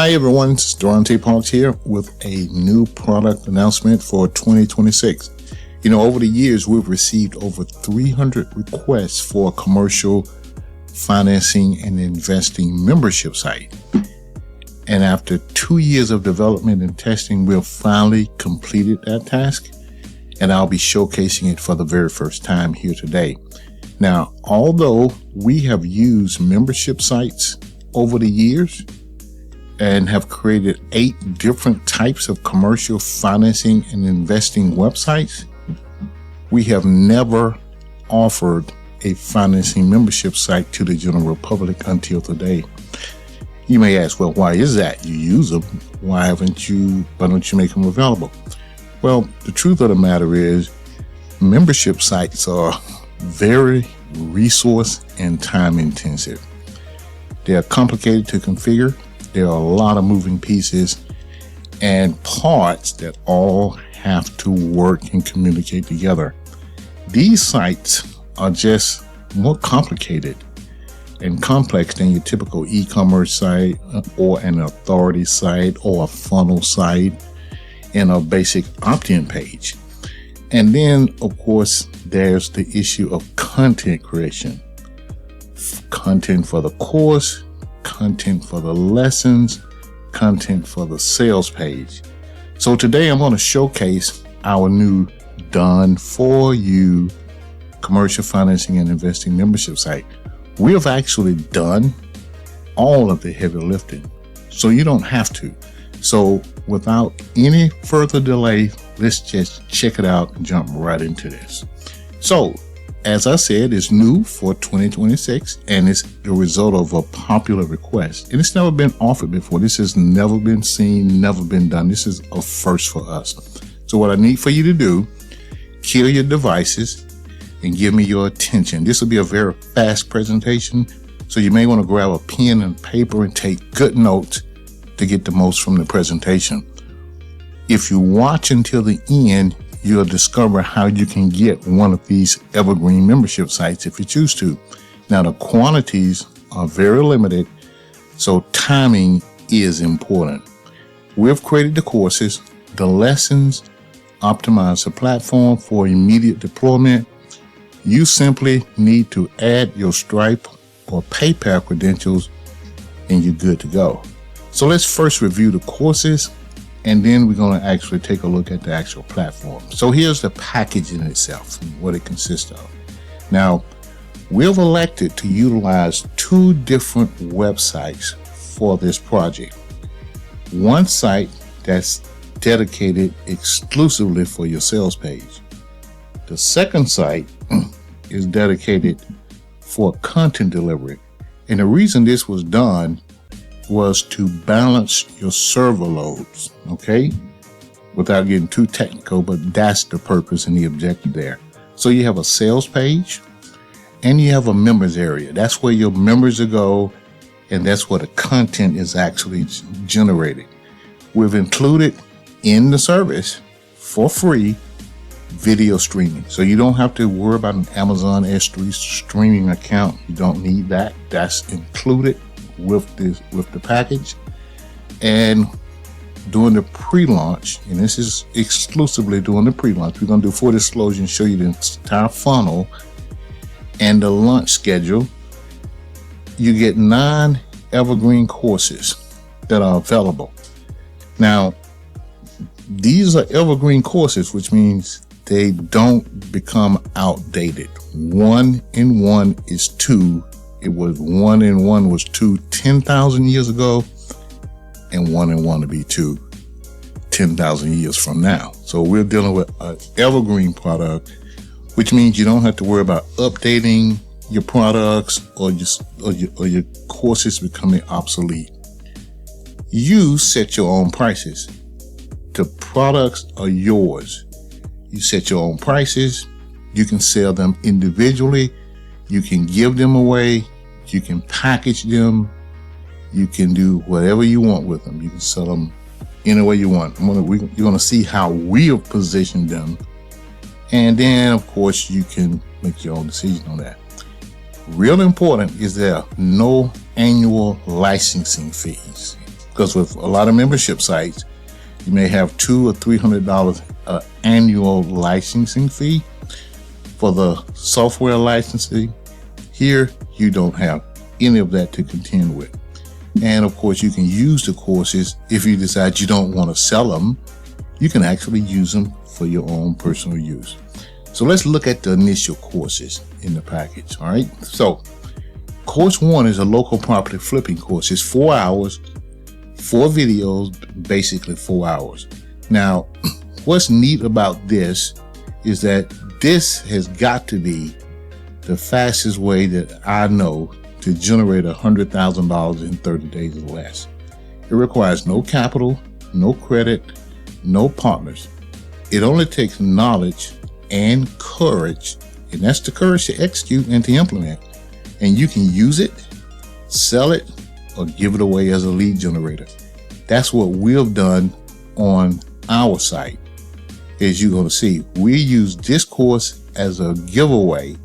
Hi everyone, it's Durante Parks here with a new product announcement for 2026. Over the years, we've received over 300 requests for a commercial financing and investing membership site. And after 2 years of development and testing, we've finally completed that task, and I'll be showcasing it for the very first time here today. Now, although we have used membership sites over the years and have created 8 different types of commercial financing and investing websites, we have never offered a financing membership site to the general public until today. You may ask, well, why is that? You use them. Why don't you make them available? Well, the truth of the matter is membership sites are very resource and time intensive. They are complicated to configure. There are a lot of moving pieces and parts that all have to work and communicate together. These sites are just more complicated and complex than your typical e-commerce site or an authority site or a funnel site and a basic opt-in page. And then, of course, there's the issue of content creation. Content for the course, content for the lessons, content for the sales page. So today I'm going to showcase our new Done For You commercial financing and investing membership site. We have actually done all of the heavy lifting, so you don't have to. So without any further delay, let's just check it out and jump right into this. So, as I said, it's new for 2026 and it's the result of a popular request. And it's never been offered before. This has never been seen, never been done. This is a first for us. So what I need for you to do, kill your devices and give me your attention. This will be a very fast presentation, so you may want to grab a pen and paper and take good notes to get the most from the presentation. If you watch until the end, you'll discover how you can get one of these evergreen membership sites if you choose to. Now, the quantities are very limited, so timing is important. We've created the courses, the lessons, optimize the platform for immediate deployment. You simply need to add your Stripe or PayPal credentials and you're good to go. So let's first review the courses, and then we're going to actually take a look at the actual platform. So here's the package in itself and what it consists of. Now, we've elected to utilize 2 different websites for this project. One site that's dedicated exclusively for your sales page. The second site is dedicated for content delivery. And the reason this was done was to balance your server loads, okay? Without getting too technical, but that's the purpose and the objective there. So you have a sales page and you have a members area. That's where your members will go, and that's where the content is actually generated. We've included in the service for free video streaming. So you don't have to worry about an Amazon S3 streaming account. You don't need that. That's included with the package. And during the pre-launch, and this is exclusively during the pre-launch, we're going to do full disclosure and show you the entire funnel and the launch schedule. You get 9 evergreen courses that are available. Now, these are evergreen courses, which means they don't become outdated. 1 and 1 is 2. It was 1 and 1 was 2 10,000 years ago, and 1 and 1 to be 2 10,000 years from now. So we're dealing with an evergreen product, which means you don't have to worry about updating your products or your courses becoming obsolete. You set your own prices. The products are yours. You set your own prices. You can sell them individually. You can give them away. You can package them. You can do whatever you want with them. You can sell them any way you want. You're going to see how we have positioned them. And then, of course, you can make your own decision on that. Real important is there are no annual licensing fees. Because with a lot of membership sites, you may have $200 or $300 annual licensing fee for the software licensing. Here, you don't have any of that to contend with. And of course, you can use the courses if you decide you don't want to sell them. You can actually use them for your own personal use. So let's look at the initial courses in the package. All right. So course 1 is a local property flipping course. It's 4 hours, 4 videos, basically 4 hours. Now, what's neat about this is that this has got to be the fastest way that I know to generate $100,000 in 30 days or less. It requires no capital, no credit, no partners. It only takes knowledge and courage, and that's the courage to execute and to implement. And you can use it, sell it, or give it away as a lead generator. That's what we've done on our site. As you're going to see, we use this course as a giveaway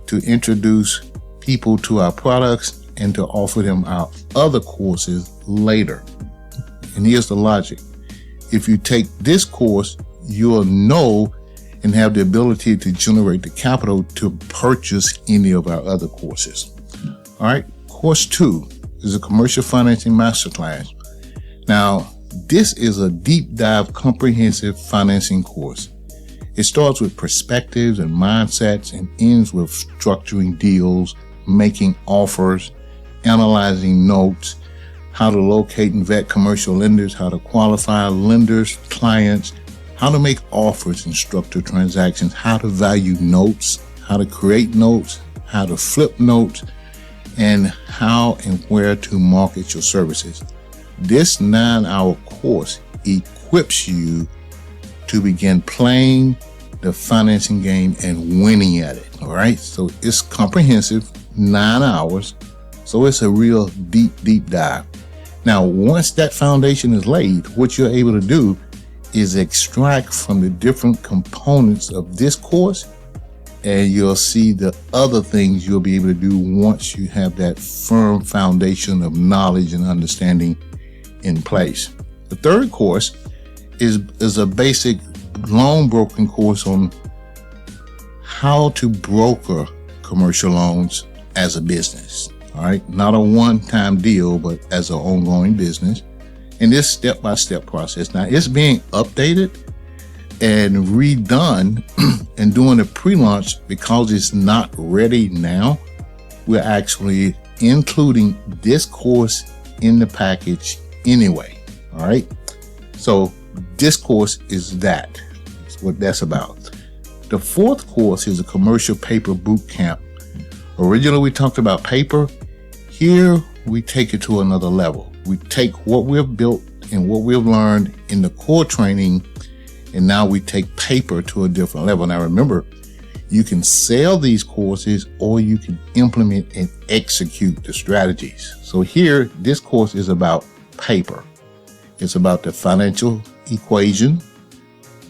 to introduce people to our products and to offer them our other courses later. And here's the logic. If you take this course, you'll know and have the ability to generate the capital to purchase any of our other courses. All right. Course 2 is a commercial financing masterclass. Now, this is a deep dive comprehensive financing course. It starts with perspectives and mindsets and ends with structuring deals, making offers, analyzing notes, how to locate and vet commercial lenders, how to qualify lenders, clients, how to make offers and structure transactions, how to value notes, how to create notes, how to flip notes, and how and where to market your services. This 9-hour course equips you to begin playing the financing game and winning at it. All right. So it's comprehensive, 9 hours. So it's a real deep dive. Now, once that foundation is laid, what you're able to do is extract from the different components of this course, and you'll see the other things you'll be able to do once you have that firm foundation of knowledge and understanding in place. The third course is a basic loan broking course on how to broker commercial loans as a business. All right. Not a one-time deal, but as an ongoing business. And this step-by-step process. Now it's being updated and redone and doing a pre-launch because it's not ready now. We're actually including this course in the package anyway. All right. So this course is that. That's what that's about. The fourth course is a commercial paper boot camp. Originally, we talked about paper. Here, we take it to another level. We take what we've built and what we've learned in the core training, and now we take paper to a different level. Now, remember, you can sell these courses or you can implement and execute the strategies. So here, this course is about paper. It's about the financial equation.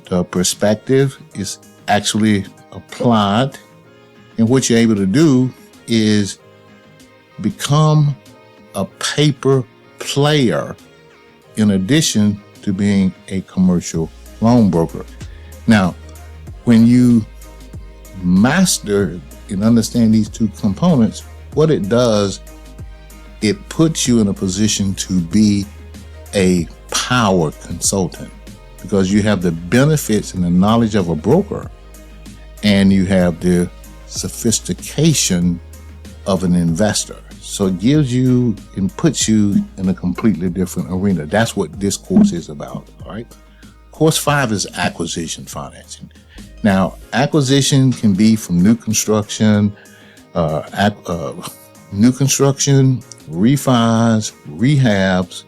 The perspective is actually applied. And what you're able to do is become a paper player in addition to being a commercial loan broker. Now, when you master and understand these two components, what it does, it puts you in a position to be a power consultant because you have the benefits and the knowledge of a broker and you have the sophistication of an investor. So it gives you and puts you in a completely different arena. That's what this course is about. All right. Course 5 is acquisition financing. Now, acquisition can be from new construction, refis, rehabs,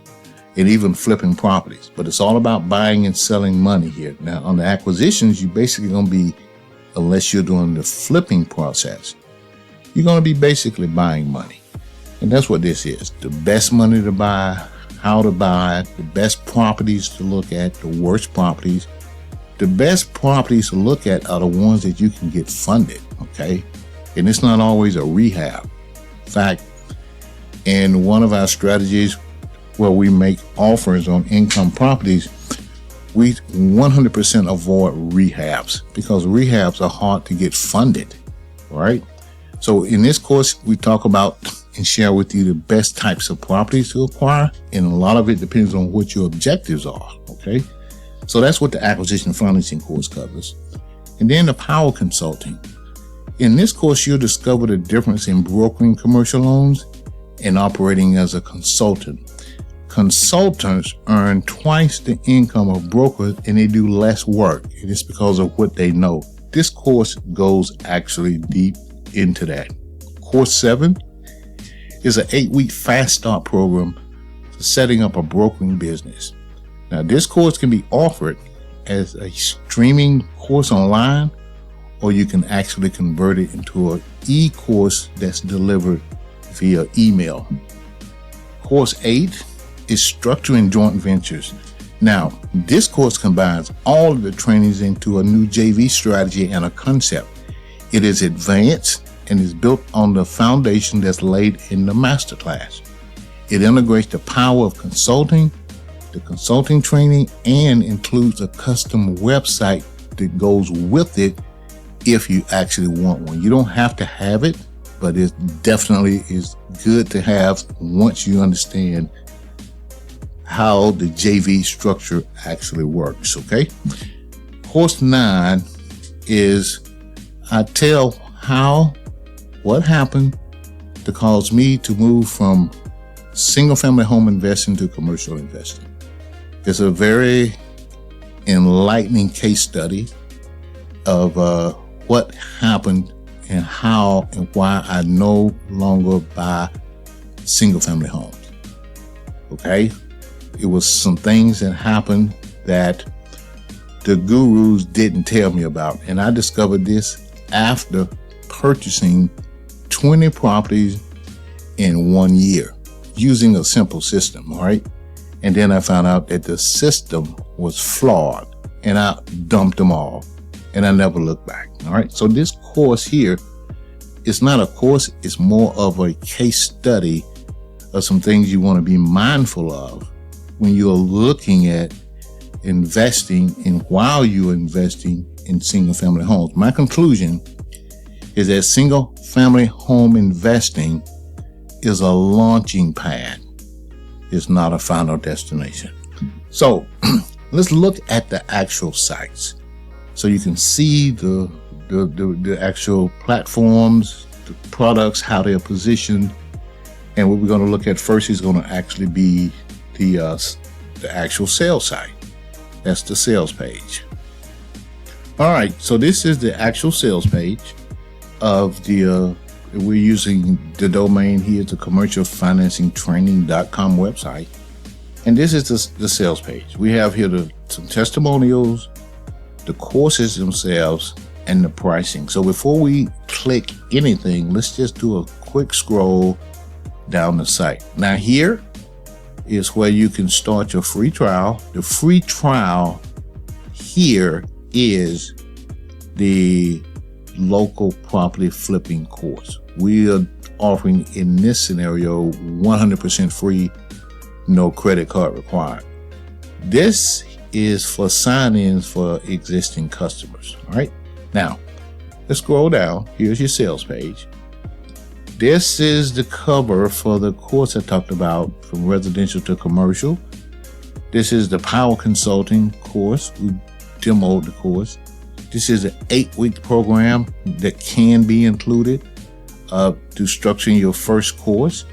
and even flipping properties. But it's all about buying and selling money here. Now, on the acquisitions, you're basically going to be, unless you're doing the flipping process, you're going to be basically buying money. And that's what this is. The best money to buy, how to buy, the best properties to look at, the worst properties. The best properties to look at are the ones that you can get funded, okay? And it's not always a rehab. In fact, in one of our strategies, where we make offers on income properties, we 100% avoid rehabs because rehabs are hard to get funded, right? So in this course, we talk about and share with you the best types of properties to acquire, and a lot of it depends on what your objectives are, okay? So that's what the acquisition financing course covers. And then the power consulting. In this course, you'll discover the difference in brokering commercial loans and operating as a consultant. Consultants earn twice the income of brokers and they do less work, and it's because of what they know. This course goes actually deep into that. Course 7 is an 8-week fast start program for setting up a brokering business. Now, this course can be offered as a streaming course online, or you can actually convert it into an e-course that's delivered via email. Course 8 is structuring joint ventures. Now, this course combines all of the trainings into a new JV strategy and a concept. It is advanced and is built on the foundation that's laid in the masterclass. It integrates the power of consulting, the consulting training, and includes a custom website that goes with it if you actually want one. You don't have to have it, but it definitely is good to have once you understand how the JV structure actually works, okay? Course 9 is I tell what happened to cause me to move from single-family home investing to commercial investing. It's a very enlightening case study of what happened and how and why I no longer buy single-family homes. Okay? It was some things that happened that the gurus didn't tell me about, and I discovered this after purchasing 20 properties in 1 year using a simple system, all right? And then I found out that the system was flawed and I dumped them all and I never looked back, all right? So this course here is not a course, it's more of a case study of some things you want to be mindful of when you're looking at investing and while you're investing in single family homes. My conclusion is that single family home investing is a launching pad. It's not a final destination. So let's look at the actual sites so you can see the actual platforms, the products, how they're positioned. And what we're going to look at first is going to actually be the actual sales site. That's the sales page. All right, so this is the actual sales page of the, we're using the domain here, the commercialfinancingtraining.com website. And this is the sales page. We have here some testimonials, the courses themselves, and the pricing. So before we click anything, let's just do a quick scroll down the site. Now here is where you can start your free trial. The free trial here is the local property flipping course. We are offering in this scenario 100% free, no credit card required. This is for sign-ins for existing customers. All right. Now, let's scroll down. Here's your sales page. This is the cover for the course I talked about, from residential to commercial. This is the power consulting course. We demoed the course. This is an 8-week program that can be included to structuring your first course.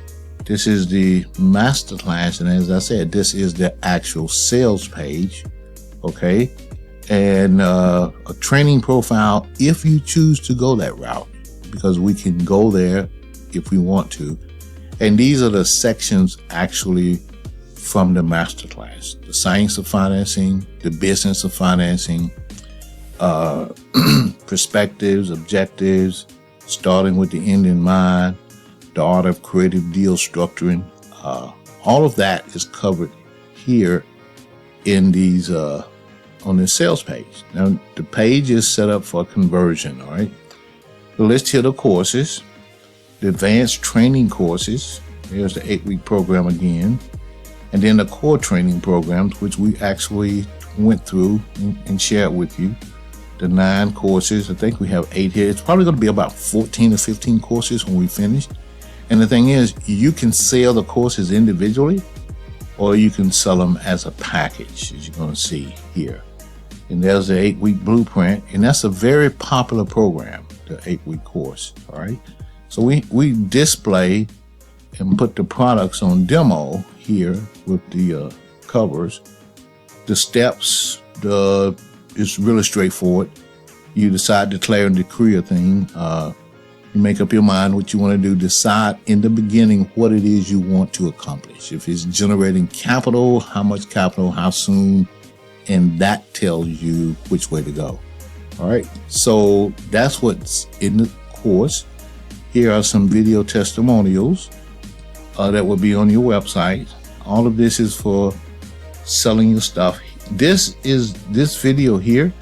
This is the masterclass, and as I said, this is the actual sales page, okay? And a training profile if you choose to go that route, because we can go there if we want to. And these are the sections actually from the masterclass: the science of financing, the business of financing, perspectives, objectives, starting with the end in mind, the art of creative deal structuring. All of that is covered here in these on this sales page. Now the page is set up for conversion. All right, the list here, the courses, the advanced training courses. Here's the 8-week program again. And then the core training programs, which we actually went through and shared with you. The 9 courses. I think we have 8 here. It's probably going to be about 14 or 15 courses when we finish. And the thing is, you can sell the courses individually, or you can sell them as a package, as you're going to see here. And there's the 8-week blueprint, and that's a very popular program, the 8-week course. All right. So we display and put the products on demo here with the covers. The steps, it's really straightforward. You decide, declare, and decree a thing. You make up your mind what you want to do. Decide in the beginning what it is you want to accomplish. If it's generating capital, how much capital, how soon, and that tells you which way to go. All right. So that's what's in the course. Here are some video testimonials that will be on your website. All of this is for selling your stuff. This video here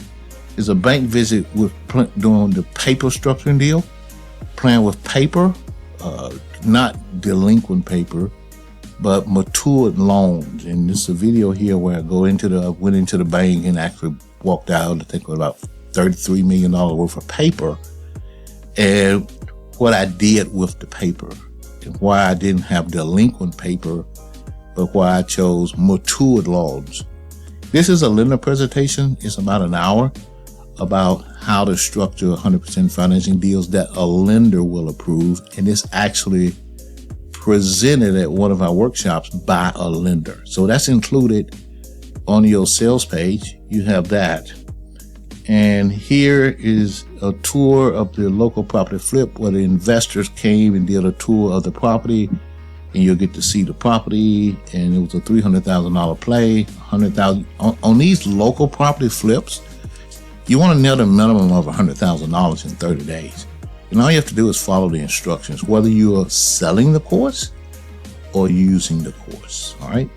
is a bank visit with doing the paper structuring deal, playing with paper, not delinquent paper, but matured loans. And this is a video here where I went into the bank and actually walked out, I think, with about $33 million worth of paper, and what I did with the paper and why I didn't have delinquent paper, but why I chose matured loans. This is a lender presentation. It's about an hour about how to structure 100% financing deals that a lender will approve. And it's actually presented at one of our workshops by a lender. So that's included on your sales page. You have that. And here is a tour of the local property flip where the investors came and did a tour of the property. And you'll get to see the property, and it was a $300,000 play, $100,000 on these local property flips. You want to net a minimum of $100,000 in 30 days. And all you have to do is follow the instructions, whether you are selling the course or using the course. All right.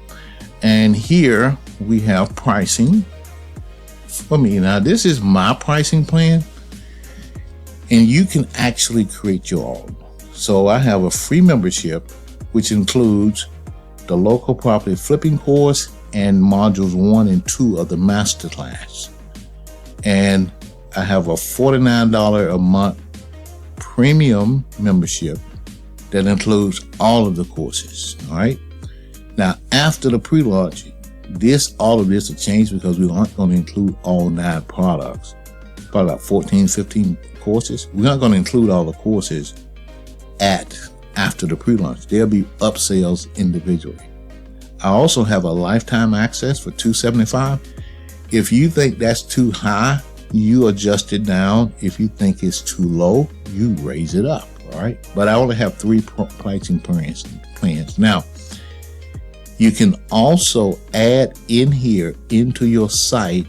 And here we have pricing for me. Now, this is my pricing plan, and you can actually create your own. So I have a free membership, which includes the local property flipping course and modules 1 and 2 of the masterclass. And I have a $49 a month premium membership that includes all of the courses. All right. Now, after the pre-launch, all of this will change because we aren't going to include all 9 products, probably about 14, 15 courses. We're not going to include all the courses after the pre-launch. There'll be upsells individually. I also have a lifetime access for $275. If you think that's too high, you adjust it down. If you think it's too low, you raise it up. All right. But I only have 3 pricing plans. Now, you can also add in here into your site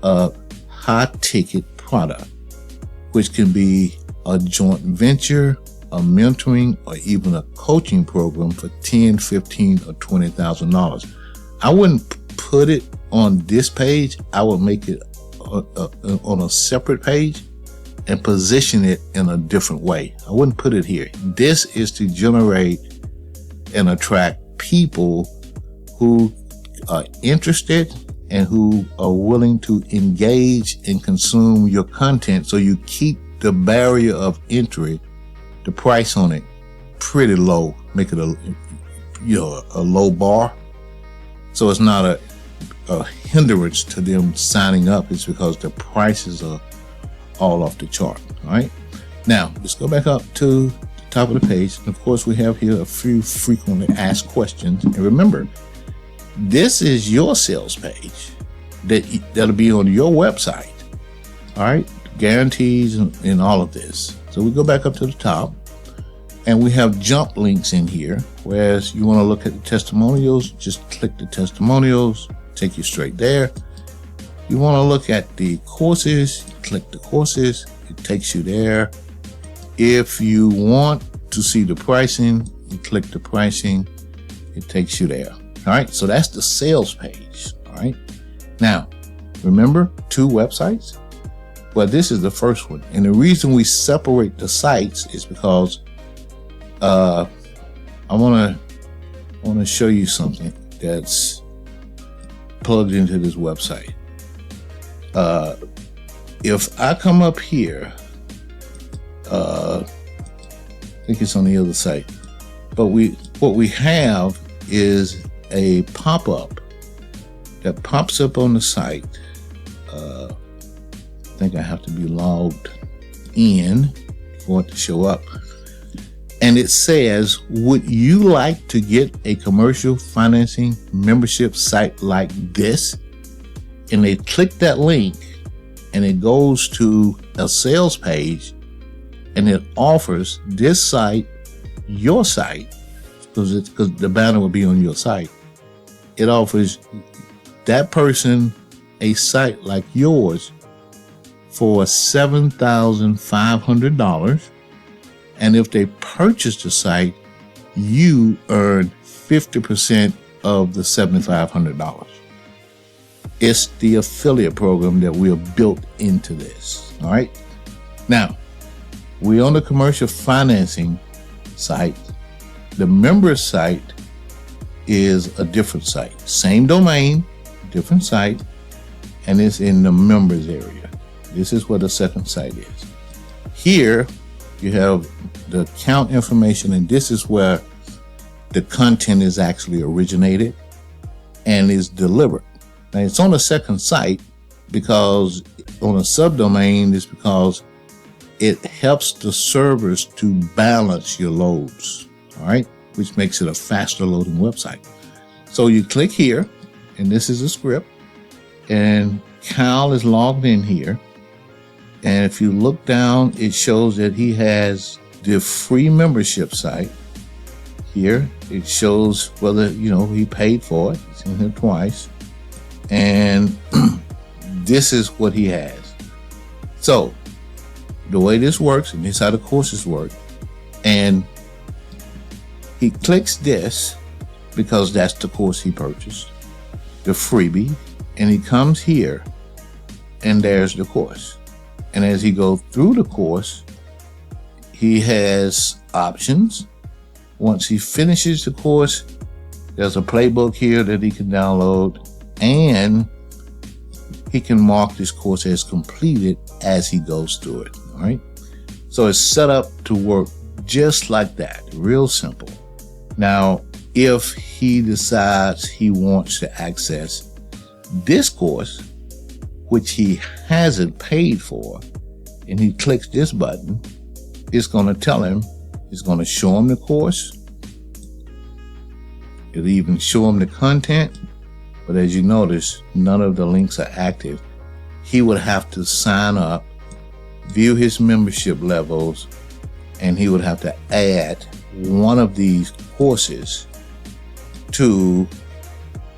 a high ticket product, which can be a joint venture, a mentoring, or even a coaching program for $10,000, $15,000, or $20,000. I wouldn't put it on this page. I would make it on a separate page and position it in a different way. I wouldn't put it here. This is to generate and attract people who are interested and who are willing to engage and consume your content, so you keep the barrier of entry, the price on it, pretty low. Make it a low bar, so it's not a hindrance to them signing up. It's because the prices are all off the chart. All right. Now let's go back up to the top of the page. And of course, we have here a few frequently asked questions. And remember, this is your sales page that'll be on your website. All right. Guarantees and all of this. So we go back up to the top, and we have jump links in here. Whereas you want to look at the testimonials, just click the testimonials, take you straight there. You want to look at the courses, click the courses, it takes you there. If you want to see the pricing, you click the pricing, it takes you there. All right, so that's the sales page. All right, now remember 2 websites. Well, this is the first one, and the reason we separate the sites is because I want to show you something that's plugged into this website. If I come up here, I think it's on the other side, but what we have is a pop-up that pops up on the site. I think I have to be logged in for it to show up. And it says, would you like to get a commercial financing membership site like this? And they click that link and it goes to a sales page and it offers this site, your site, because the banner will be on your site. It offers that person a site like yours for $7,500. And if they purchase the site, you earn 50% of the $7,500. It's the affiliate program that we have built into this. All right. Now, we're on the commercial financing site. The member site is a different site. Same domain, different site, and it's in the members area. This is where the second site is. Here, you have the account information, and this is where the content is actually originated and is delivered. Now, it's on the second site because on a subdomain is because it helps the servers to balance your loads, all right, which makes it a faster loading website. So you click here, and this is a script, and Kyle is logged in here. And if you look down, it shows that he has the free membership site. Here, it shows whether, he paid for it. It's in here twice. And this is what he has. So, the way this works, and this is how the courses work, and he clicks this because that's the course he purchased, the freebie, and he comes here, and there's the course. And as he goes through the course, he has options. Once he finishes the course, there's a playbook here that he can download, and he can mark this course as completed as he goes through it. All right. So it's set up to work just like that. Real simple. Now, if he decides he wants to access this course, which he hasn't paid for, and he clicks this button, it's going to tell him, it's going to show him the course. It'll even show him the content. But as you notice, none of the links are active. He would have to sign up, view his membership levels, and he would have to add one of these courses to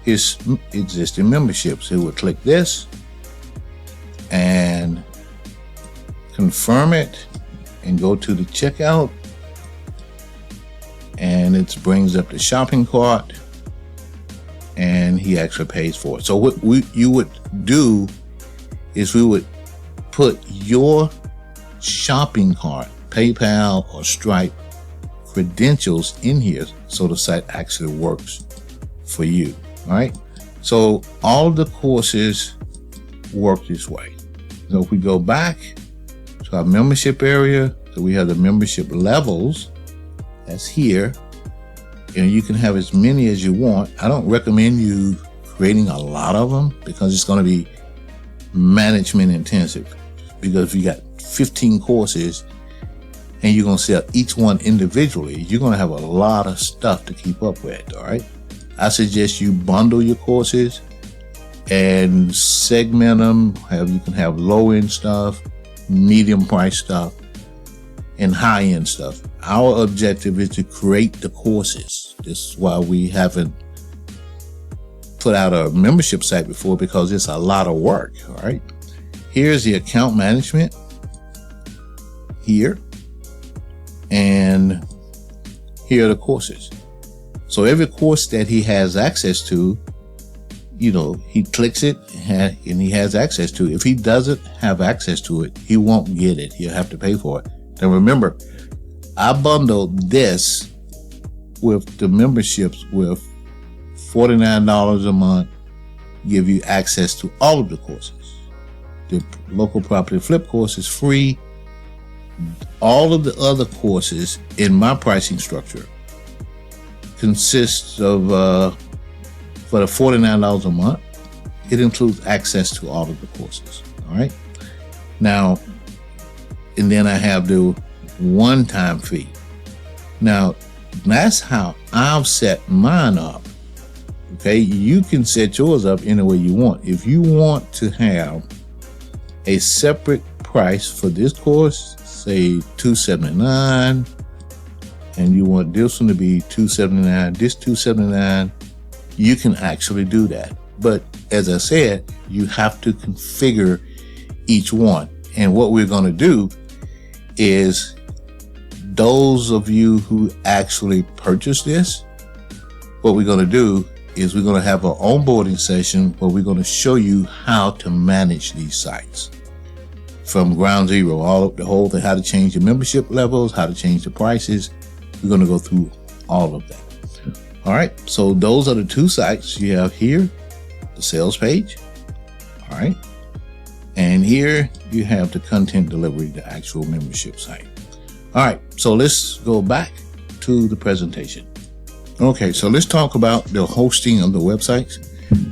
his existing memberships. He would click this and confirm it and go to the checkout, and it brings up the shopping cart, and he actually pays for it. So what you would do is we would put your shopping cart, PayPal or Stripe credentials in here so the site actually works for you. All right. So all of the courses work this way. So if we go back to our membership area, so we have the membership levels. That's here. And you can have as many as you want. I don't recommend you creating a lot of them because it's going to be management intensive. Because if you got 15 courses and you're going to sell each one individually, you're going to have a lot of stuff to keep up with. All right. I suggest you bundle your courses and segment them. You can have low end stuff, medium price stuff, and high end stuff. Our objective is to create the courses. This is why we haven't put out a membership site before, because it's a lot of work. All right. Here's the account management here, and here are the courses. So every course that he has access to, he clicks it and he has access to it. If he doesn't have access to it, he won't get it. He'll have to pay for it. Now remember, I bundled this with the memberships with $49 a month give you access to all of the courses. The local property flip course is free. All of the other courses in my pricing structure consists of, for the $49 a month, it includes access to all of the courses. All right. Now, and then I have the one-time fee. Now, that's how I've set mine up. Okay, you can set yours up any way you want. If you want to have a separate price for this course, say $279, and you want this one to be $279, this $279, you can actually do that. But as I said, you have to configure each one. And what we're going to do is, those of you who actually purchase this, what we're going to do is we're going to have an onboarding session where we're going to show you how to manage these sites from ground zero, all of the whole thing, how to change the membership levels, how to change the prices. We're going to go through all of that. All right. So those are the two sites you have here, the sales page. All right. And here you have the content delivery, the actual membership site. All right. So let's go back to the presentation. Okay, so let's talk about the hosting of the websites.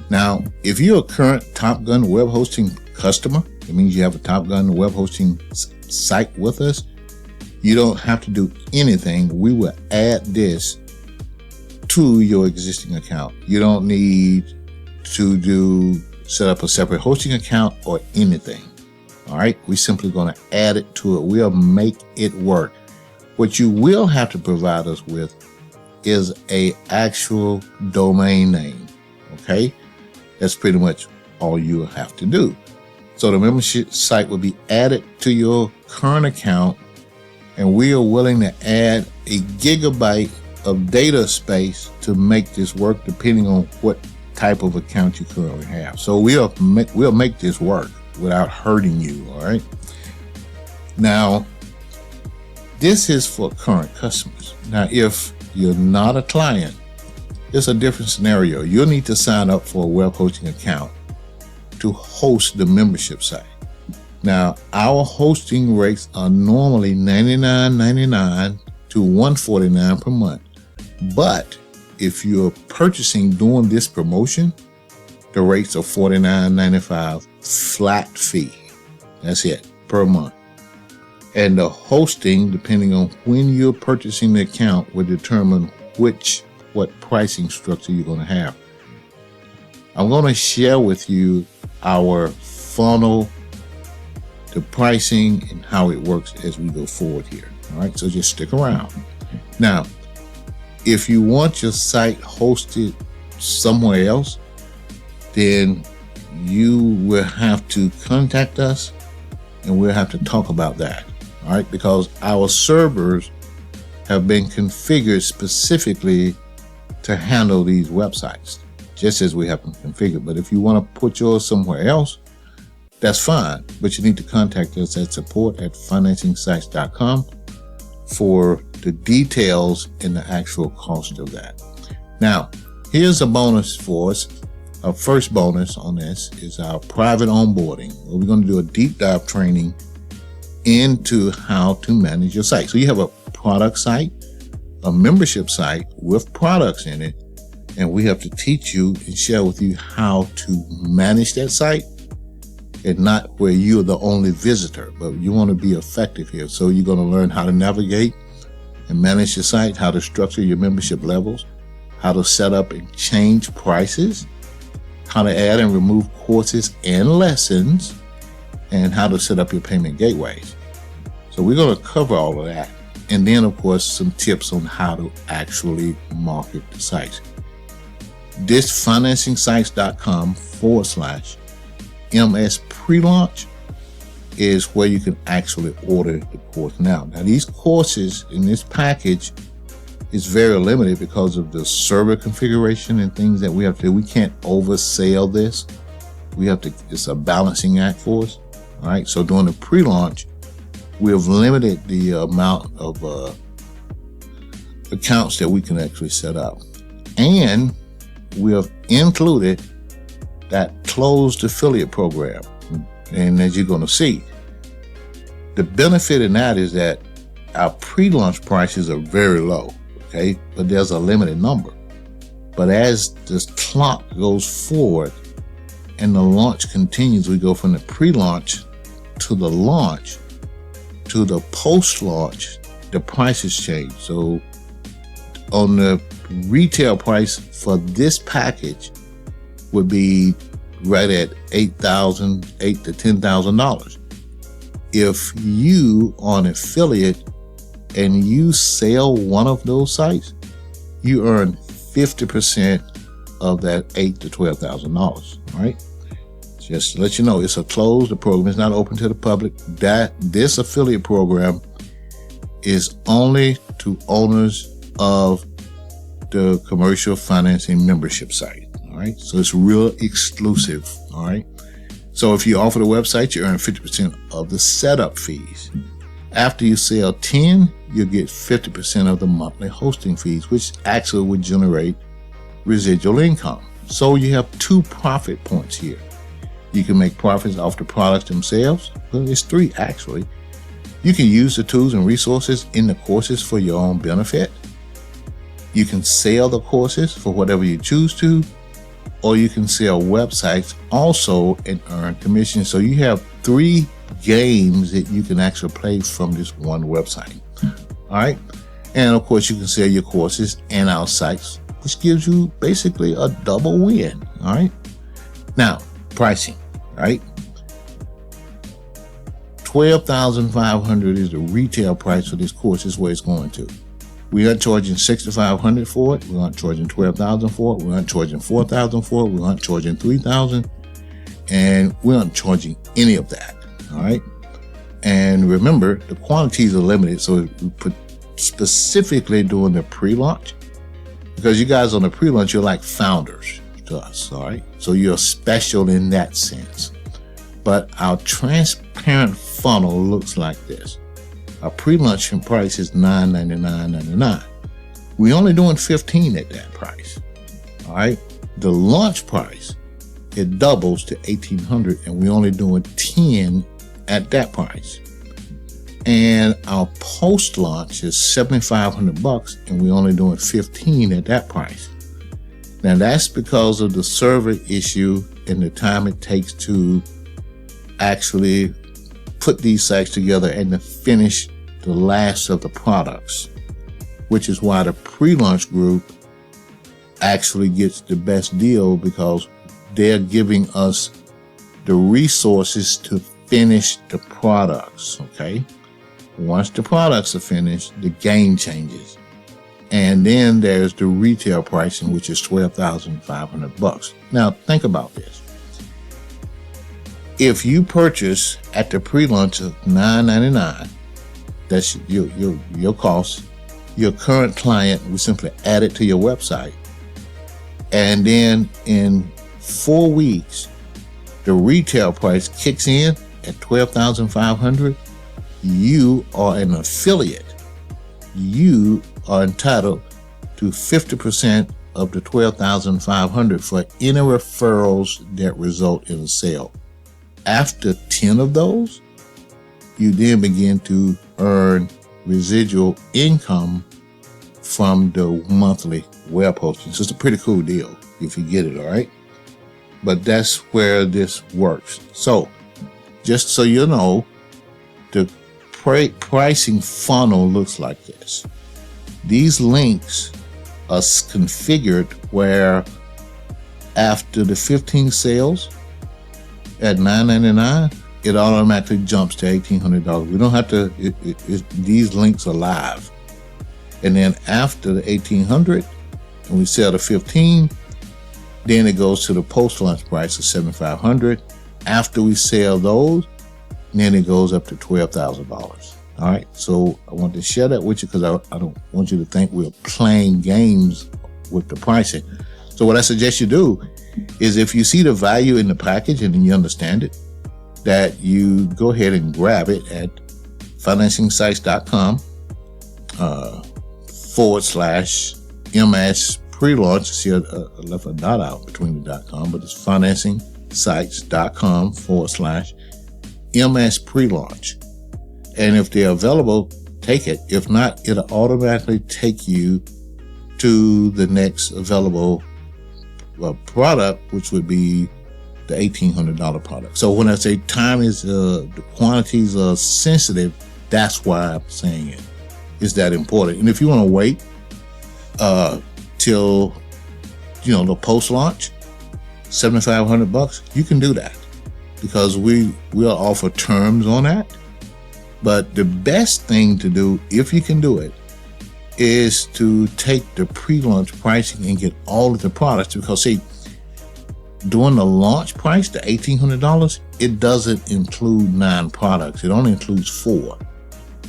Now, if you're a current Top Gun web hosting customer, it means you have a Top Gun web hosting site with us. You don't have to do anything. We will add this to your existing account. You don't need to set up a separate hosting account or anything. All right, we're simply going to add it to it. We'll make it work. What you will have to provide us with is a actual domain name. Okay, that's pretty much all you have to do. So the membership site will be added to your current account, and we are willing to add a gigabyte of data space to make this work, depending on what type of account you currently have. So we'll make this work without hurting you. All right. Now, this is for current customers. Now, if you're not a client, it's a different scenario. You'll need to sign up for a web hosting account to host the membership site. Now, our hosting rates are normally $99.99 to $149 per month. But if you're purchasing during this promotion, the rates are $49.95 flat fee. That's it, per month. And the hosting, depending on when you're purchasing the account, will determine what pricing structure you're going to have. I'm going to share with you our funnel, the pricing, and how it works as we go forward here. All right, so just stick around. Now, if you want your site hosted somewhere else, then you will have to contact us, and we'll have to talk about that. All right, because our servers have been configured specifically to handle these websites, just as we have them configured. But if you want to put yours somewhere else, that's fine. But you need to contact us at support@financingsites.com for the details and the actual cost of that. Now, here's a bonus for us. Our first bonus on this is our private onboarding, where we're going to do a deep dive training into how to manage your site. So you have a product site, a membership site with products in it, and we have to teach you and share with you how to manage that site, and not where you're the only visitor, but you want to be effective here. So you're going to learn how to navigate and manage your site, how to structure your membership levels, how to set up and change prices, how to add and remove courses and lessons, and how to set up your payment gateways. So we're going to cover all of that. And then, of course, some tips on how to actually market the sites. This financingsites.com/MS pre-launch is where you can actually order the course now. Now, these courses in this package is very limited because of the server configuration and things that we have to do. We can't oversell this. We have to, it's a balancing act for us. All right. So during the pre-launch, we have limited the amount of accounts that we can actually set up. And we have included that closed affiliate program. And as you're going to see, the benefit in that is that our pre-launch prices are very low, okay? But there's a limited number. But as this clock goes forward and the launch continues, we go from the pre-launch to the launch to the post-launch, the prices change. So on the retail price for this package would be right at $8,000 to $10,000. If you are an affiliate and you sell one of those sites, you earn 50% of that $8,000 to $12,000. All right. Just to let you know, it's a closed program. It's not open to the public. This affiliate program is only to owners of the commercial financing membership site. All right. So it's real exclusive. All right. So if you offer the website, you earn 50% of the setup fees. After you sell 10, you'll get 50% of the monthly hosting fees, which actually would generate residual income. So you have 2 profit points here. You can make profits off the products themselves. Well, it's 3 actually. You can use the tools and resources in the courses for your own benefit. You can sell the courses for whatever you choose to, or you can sell websites also and earn commission. So you have 3 games that you can actually play from this one website. All right. And of course, you can sell your courses and our sites, which gives you basically a double win. All right. Now, pricing, right? $12,500 is the retail price for this course. Is where it's going to. We aren't charging $6,500 for it. We aren't charging $12,000 for it. We aren't charging $4,000 for it. We aren't charging $3,000, and we aren't charging any of that. All right. And remember, the quantities are limited, so we put specifically doing the pre-launch, because you guys on the pre-launch, you're like founders to us. All right. So you're special in that sense. But our transparent funnel looks like this. Our pre-launch price is $999.99. We're only doing 15 at that price. All right. The launch price, it doubles to $1,800, and we're only doing 10 at that price. And our post-launch is $7,500, and we're only doing 15 at that price. Now that's because of the server issue and the time it takes to actually put these sites together and to finish the last of the products, which is why the pre-launch group actually gets the best deal, because they're giving us the resources to finish the products. Okay. Once the products are finished, the game changes. And then there's the retail pricing, which is $12,500. Now think about this. If you purchase at the pre-launch of $999, that's your cost. Your current client will simply add it to your website. And then in 4 weeks, the retail price kicks in at $12,500. You are an affiliate. You are entitled to 50% of the $12,500 for any referrals that result in a sale. After 10 of those, you then begin to earn residual income from the monthly web hosting. So it's a pretty cool deal if you get it, all right? But that's where this works. So just so you know, the pricing funnel looks like this. These links are configured where after the 15 sales at $999, it automatically jumps to $1,800. We don't have to, these links are live. And then after the $1,800, and we sell the 15, then it goes to the post-launch price of $7,500. After we sell those, then it goes up to $12,000. All right. So I want to share that with you because I don't want you to think we're playing games with the pricing. So what I suggest you do is, if you see the value in the package and you understand it, that you go ahead and grab it at financingsites.com /MS pre-launch. See, I left a dot out between the .com, but it's financingsites.com/MS pre-launch. And if they're available, take it. If not, it'll automatically take you to the next available product, which would be the $1,800 product. So when I say time is, the quantities are sensitive, that's why I'm saying it. It's that important. And if you want to wait till, the post-launch, $7,500, you can do that, because we'll offer terms on that. But the best thing to do, if you can do it, is to take the pre-launch pricing and get all of the products. Because see, during the launch price, the $1,800, it doesn't include 9 products. It only includes 4.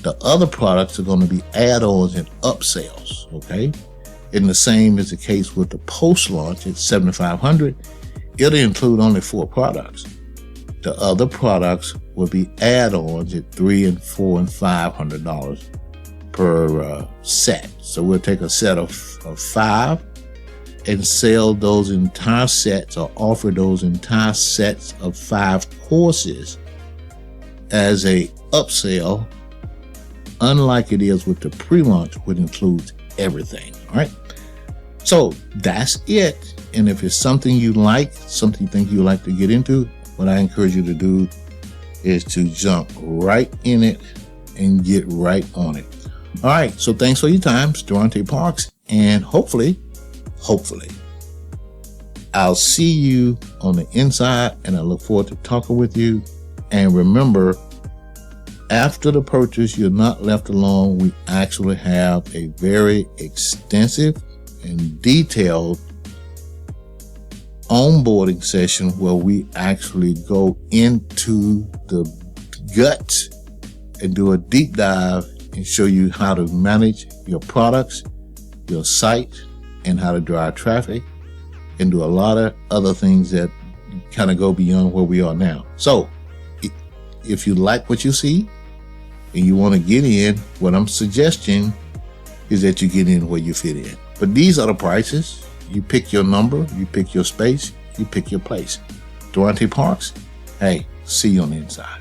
The other products are going to be add-ons and upsells, okay? And the same is the case with the post-launch at $7,500. It'll include only 4 products. The other products will be add-ons at $300 and $400 and $500 per set. So we'll take a set of 5 and sell those entire sets, or offer those entire sets of 5 courses as a upsell, unlike it is with the pre-launch, which includes everything. All right. So that's it. And if it's something you like, something you think you like to get into, what I encourage you to do is to jump right in it and get right on it. All right. So thanks for your time. It's Durante Parks. And hopefully, I'll see you on the inside, and I look forward to talking with you. And remember, after the purchase, you're not left alone. We actually have a very extensive and detailed onboarding session where we actually go into the guts and do a deep dive and show you how to manage your products, your site, and how to drive traffic, and do a lot of other things that kind of go beyond where we are now. So if you like what you see and you want to get in, what I'm suggesting is that you get in where you fit in. But these are the prices. You pick your number, you pick your space, you pick your place. Durante Parks, hey, see you on the inside.